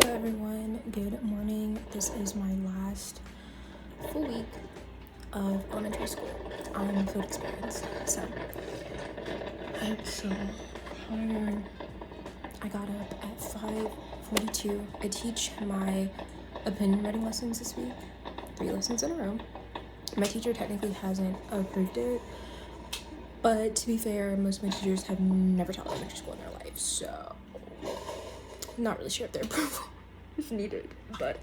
Hello everyone, good morning. This is my last full week of elementary school on food experience. So I'm so tired. I got up at 5:42. I teach my opinion writing lessons this week, 3 lessons in a row. My teacher technically hasn't approved it, but to be fair, most of my teachers have never taught elementary school in their life, so I'm not really sure if their approval is needed. But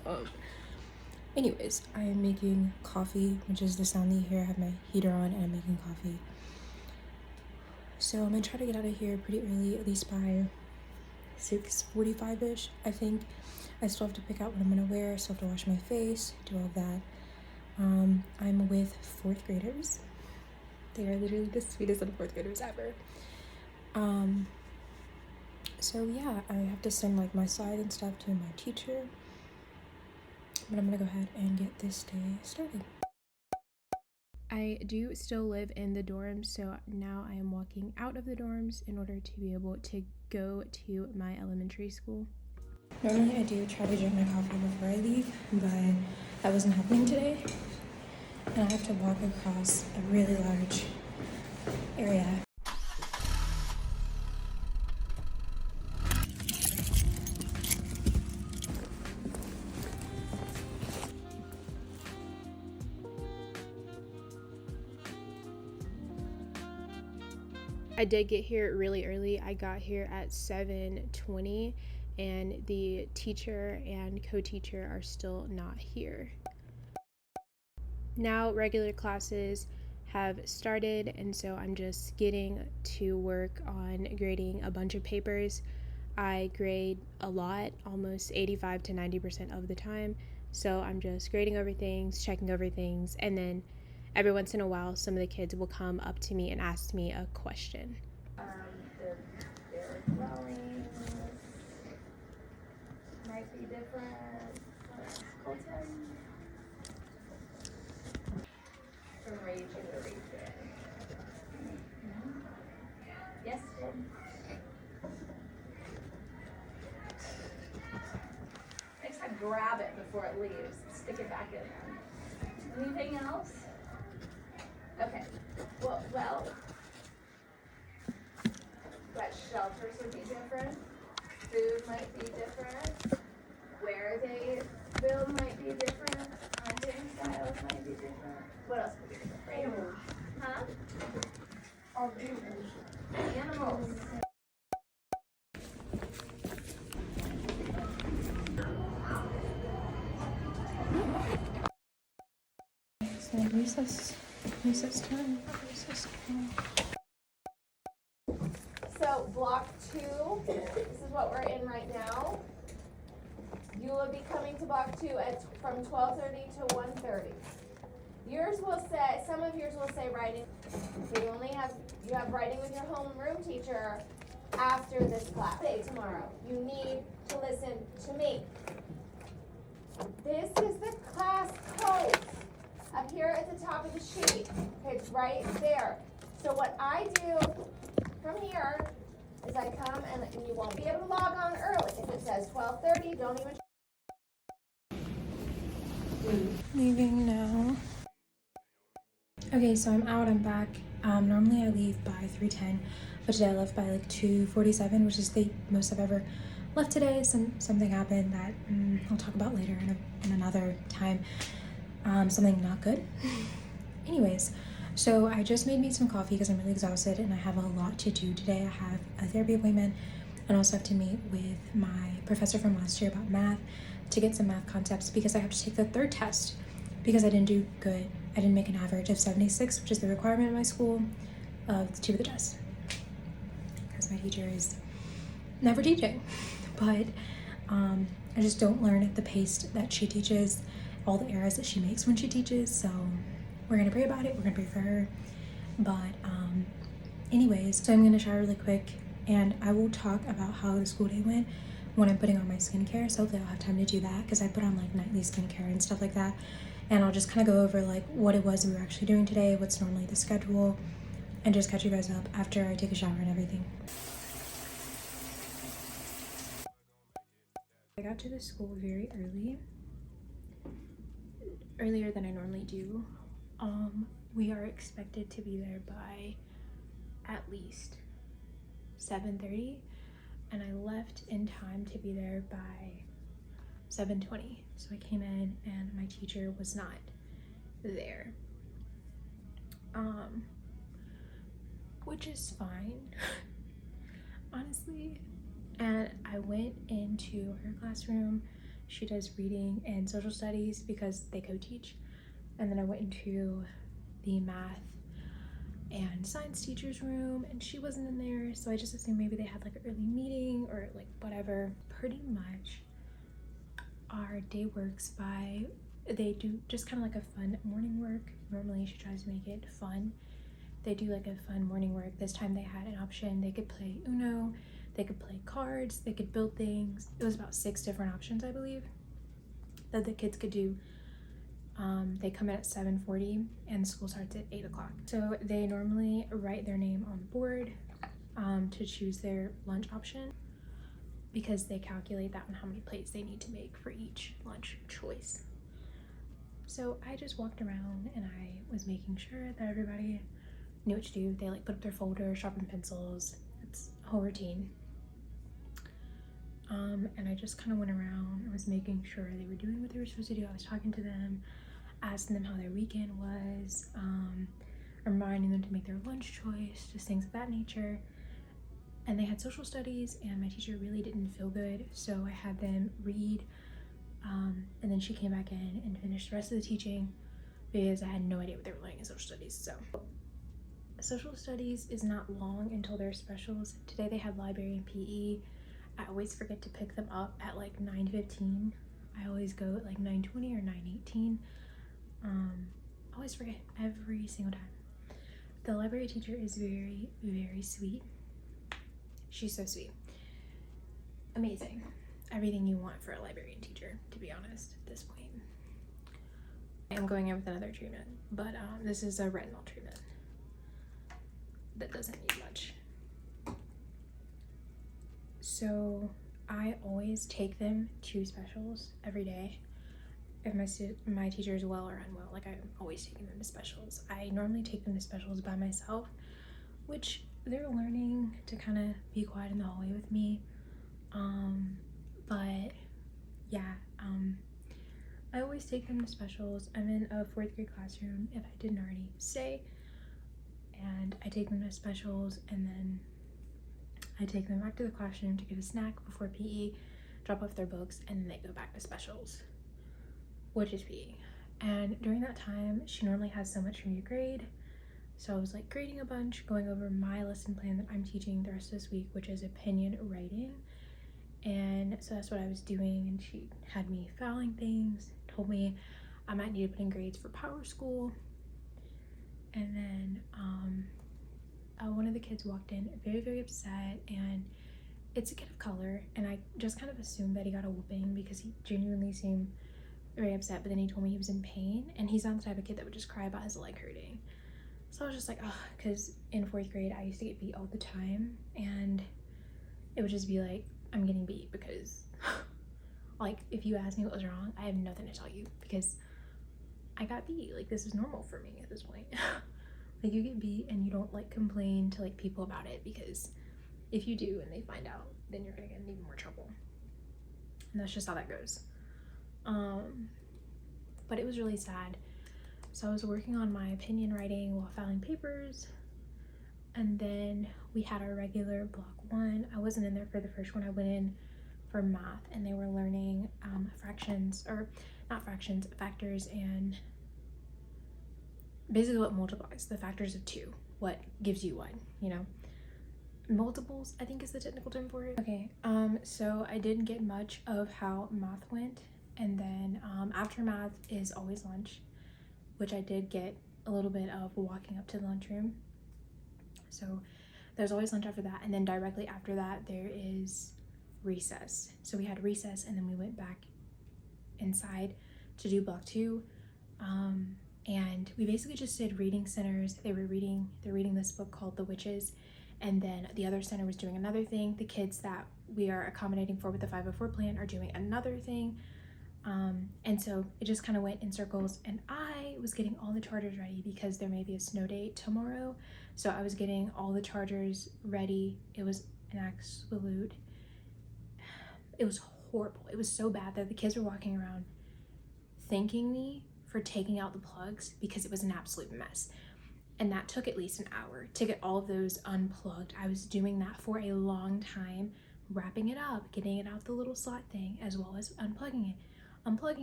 anyways, I am making coffee, which is the sound that you hear. I have my heater on and I'm making coffee. So I'm gonna try to get out of here pretty early, at least by 6:45-ish. I think I still have to pick out what I'm gonna wear. I still have to wash my face, do all of that. I'm with 4th graders. They are literally the sweetest little 4th graders ever. So yeah, I have to send like my slide and stuff to my teacher, but I'm gonna go ahead and get this day started. I do still live in the dorms, so now I am walking out of the dorms in order to be able to go to my elementary school. Normally I do try to drink my coffee before I leave, but that wasn't happening today. And I have to walk across a really large area. I did get here really early. I got here at 7:20 and the teacher and co-teacher are still not here. Now regular classes have started, and so I'm just getting to work on grading a bunch of papers. I grade a lot, almost 85 to 90% of the time. So I'm just grading over things, checking over things, and then every once in a while, some of the kids will come up to me and ask me a question. Their dwellings might be different from region to region. Yes, Jim? Next time, grab it before it leaves. Stick it back in there. Anything else? Okay. Well, but shelters would be different. Food might be different. Where they build might be different. Hunting styles might be different. What else could be different? Animals. Huh? All animals. Animals. So recess time. So block 2, this is what we're in right now. You will be coming to block 2 from 12:30 to 1:30. Yours will say, some of yours will say writing. So you have writing with your homeroom teacher after this class. Say tomorrow, you need to listen to me. This is the class code. Up here at the top of the sheet. Okay, it's right there. So what I do from here is I come and you won't be able to log on early. If it says 12:30, don't even. Leaving now. Okay, so I'm out, I'm back. Normally I leave by 3:10, but today I left by like 2:47, which is the most I've ever left today. Something happened that I'll talk about later in another time. Something not good. Anyways, so I just made me some coffee because I'm really exhausted and I have a lot to do today. I have a therapy appointment and also have to meet with my professor from last year about math to get some math concepts because I have to take the 3rd test because I didn't do good. I didn't make an average of 76, which is the requirement in my school of 2 of the tests because my teacher is never teaching. But I just don't learn at the pace that she teaches, all the errors that she makes when she teaches. So we're gonna pray about it, we're gonna pray for her. But anyways, so I'm gonna shower really quick and I will talk about how the school day went when I'm putting on my skincare. So hopefully I'll have time to do that because I put on like nightly skincare and stuff like that. And I'll just kind of go over like what it was we were actually doing today, what's normally the schedule, and just catch you guys up after I take a shower and everything. Hey got to the school very earlier than I normally do. We are expected to be there by at least 7:30, and I left in time to be there by 7:20. So I came in and my teacher was not there, which is fine, honestly. And I went into her classroom. She does reading and social studies because they co-teach. And then I went into the math and science teacher's room, and she wasn't in there, so I just assumed maybe they had like an early meeting or like whatever. Pretty much our day works by, they do just kind of like a fun morning work. Normally she tries to make it fun. They do like a fun morning work. This time they had an option. They could play Uno, they could play cards, they could build things. It was about 6 different options, I believe, that the kids could do. They come in at 7:40 and school starts at 8 o'clock. So they normally write their name on the board to choose their lunch option, because they calculate that on how many plates they need to make for each lunch choice. So I just walked around and I was making sure that everybody knew what to do. They like put up their folder, sharpen pencils. It's a whole routine. And I just kind of went around and was making sure they were doing what they were supposed to do. I was talking to them, asking them how their weekend was, reminding them to make their lunch choice, just things of that nature. And they had social studies, and my teacher really didn't feel good, so I had them read, and then she came back in and finished the rest of the teaching because I had no idea what they were learning in social studies. So social studies is not long until their specials. Today they had library and PE. I always forget to pick them up at like 9:15. I always go at like 9:20 or 9:18. I always forget every single time. The library teacher is very, very sweet. She's so sweet. Amazing. Everything you want for a librarian teacher, to be honest, at this point. I'm going in with another treatment, but this is a retinol treatment that doesn't need much. So I always take them to specials every day. If my teacher is well or unwell, like I'm always taking them to specials. I normally take them to specials by myself, which they're learning to kind of be quiet in the hallway with me. But yeah, I always take them to specials. I'm in a 4th grade classroom, if I didn't already say, and I take them to specials, and then I take them back to the classroom to get a snack before PE, drop off their books, and then they go back to specials, which is PE. And during that time, she normally has so much for me to grade. So I was like grading a bunch, going over my lesson plan that I'm teaching the rest of this week, which is opinion writing. And so that's what I was doing, and she had me filing things, told me I might need to put in grades for Power School. And then one of the kids walked in very, very upset, and it's a kid of color, and I just kind of assumed that he got a whooping because he genuinely seemed very upset, but then he told me he was in pain, and he's not the type of kid that would just cry about his leg hurting. So I was just like, oh, because in 4th grade I used to get beat all the time, and it would just be like, I'm getting beat because like if you ask me what was wrong, I have nothing to tell you because I got beat. Like, this is normal for me at this point. Like, you get beat and you don't like complain to like people about it, because if you do and they find out, then you're gonna get in even more trouble, and that's just how that goes. But it was really sad. So I was working on my opinion writing while filing papers, and then we had our regular block 1. I wasn't in there for the first one. I went in for math, and they were learning fractions, or not fractions, factors, and basically what multiplies, the factors of 2, what gives you what, you know. Multiples, I think, is the technical term for it. Okay, so I didn't get much of how math went, and then after math is always lunch, which I did get a little bit of walking up to the lunchroom. So there's always lunch after that, and then directly after that there is recess. So we had recess, and then we went back inside to do block 2, and we basically just did reading centers. They're reading this book called The Witches, and then the other center was doing another thing. The kids that we are accommodating for with the 504 plan are doing another thing. And so it just kind of went in circles, and I was getting all the chargers ready because there may be a snow day tomorrow. So I was getting all the chargers ready. It was it was horrible. It was so bad that the kids were walking around thanking me for taking out the plugs because it was an absolute mess. And that took at least an hour to get all of those unplugged. I was doing that for a long time, wrapping it up, getting it out the little slot thing, as well as unplugging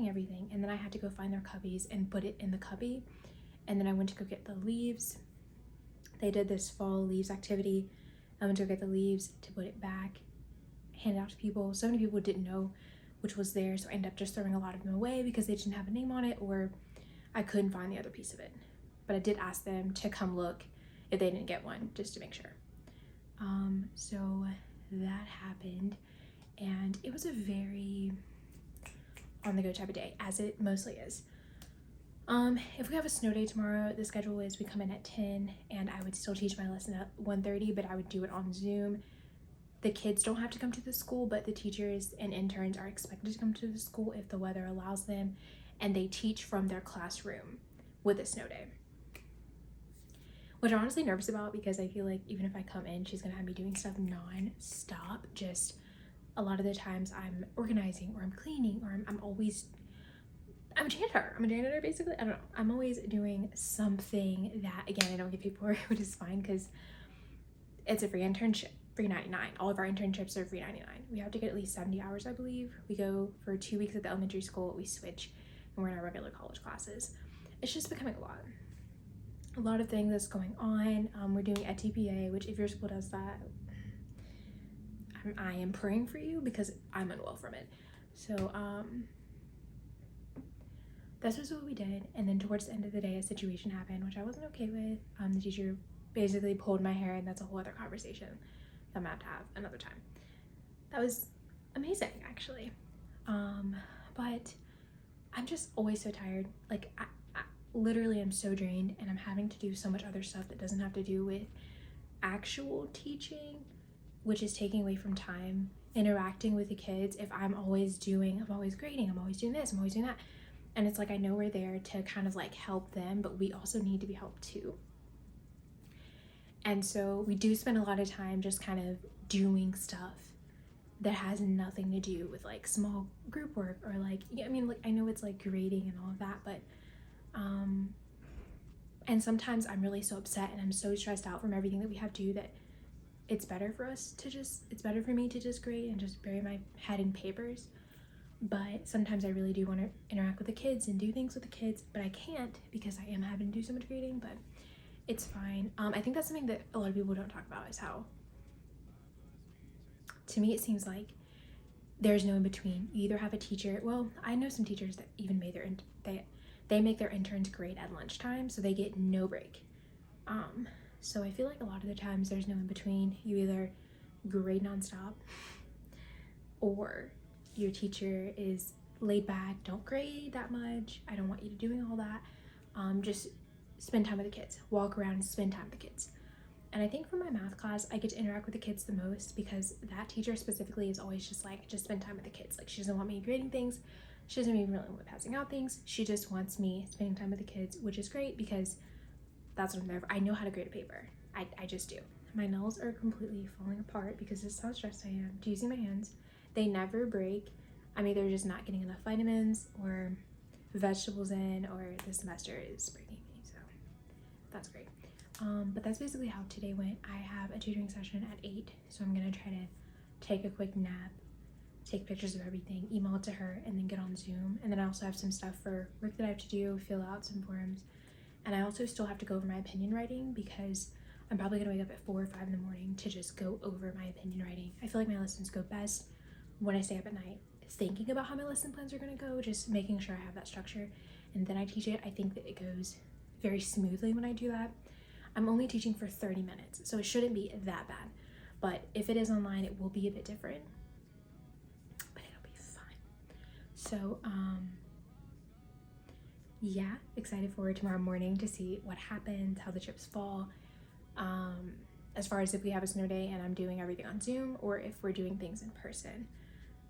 everything. And then I had to go find their cubbies and put it in the cubby. And then I went to go get the leaves. They did this fall leaves activity. I went to go get the leaves to put it back, hand it out to people. So many people didn't know which was there, so I ended up just throwing a lot of them away because they didn't have a name on it, or I couldn't find the other piece of it. But I did ask them to come look if they didn't get one, just to make sure. So that happened, and it was a very on the go type of day, as it mostly is. If we have a snow day tomorrow, the schedule is we come in at 10, and I would still teach my lesson at 1:30, but I would do it on Zoom. The kids don't have to come to the school, but the teachers and interns are expected to come to the school if the weather allows them, and they teach from their classroom with a snow day, which I'm honestly nervous about because I feel like even if I come in, she's gonna have me doing stuff non-stop. Just a lot of the times I'm organizing, or I'm cleaning, or I'm a janitor basically. I don't know. I'm always doing something that, again, I don't get paid for, which is fine because it's a free internship. Free 99. All of our internships are free 99. We have to get at least 70 hours, I believe. We go for 2 weeks at the elementary school, we switch, and we're in our regular college classes. It's just becoming a lot of things that's going on. We're doing a TPA, which if your school does that, I am praying for you because I'm unwell from it. So that's just what we did. And then towards the end of the day, a situation happened which I wasn't okay with. The teacher basically pulled my hair, and that's a whole other conversation that I'm about to have another time. That was amazing, actually. But I'm just always so tired. Like, I literally am so drained, and I'm having to do so much other stuff that doesn't have to do with actual teaching, which is taking away from time interacting with the kids. If I'm always grading, I'm always doing this, I'm always doing that. And it's like, I know we're there to kind of like help them, but we also need to be helped too. And so we do spend a lot of time just kind of doing stuff that has nothing to do with like small group work, or like, yeah, I mean, like, I know it's like grading and all of that, but and sometimes I'm really so upset and I'm so stressed out from everything that we have to do that it's better for me to just grade and just bury my head in papers. But sometimes I really do want to interact with the kids and do things with the kids, but I can't because I am having to do so much grading. But it's fine. I think that's something that a lot of people don't talk about, is how, to me, it seems like there's no in between. You either have a teacher, well, I know some teachers that even made they make their interns grade at lunchtime, so they get no break. So I feel like a lot of the times there's no in between. You either grade nonstop, or your teacher is laid back, don't grade that much, I don't want you doing all that, just spend time with the kids, walk around and spend time with the kids. And I think for my math class, I get to interact with the kids the most because that teacher specifically is always just like, just spend time with the kids. Like, she doesn't want me grading things, she doesn't even really want me passing out things, she just wants me spending time with the kids, which is great because that's what I'm there for. I know how to grade a paper. I just do. My nails are completely falling apart because this is how stressed I am to using my hands. They never break. I'm either just not getting enough vitamins or vegetables in, or the semester is breaking me, so that's great. But that's basically how today went. I have a tutoring session at 8, so I'm gonna try to take a quick nap, take pictures of everything, email it to her, and then get on Zoom. And then I also have some stuff for work that I have to do, fill out some forms. And I also still have to go over my opinion writing because I'm probably gonna wake up at 4 or 5 in the morning to just go over my opinion writing. I feel like my lessons go best when I stay up at night thinking about how my lesson plans are gonna go, just making sure I have that structure, and then I teach it. I think that it goes very smoothly when I do that. I'm only teaching for 30 minutes, so it shouldn't be that bad. But if it is online, it will be a bit different, but it'll be fine. So, yeah, excited for tomorrow morning to see what happens, how the chips fall. as far as if we have a snow day and I'm doing everything on Zoom, or if we're doing things in person.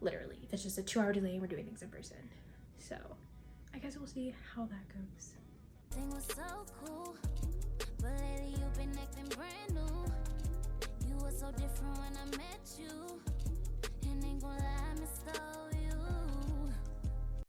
Literally, if it's just a 2-hour delay and we're doing things in person. So I guess we'll see how that goes. Thing was so cool, but lately you've been acting brand new.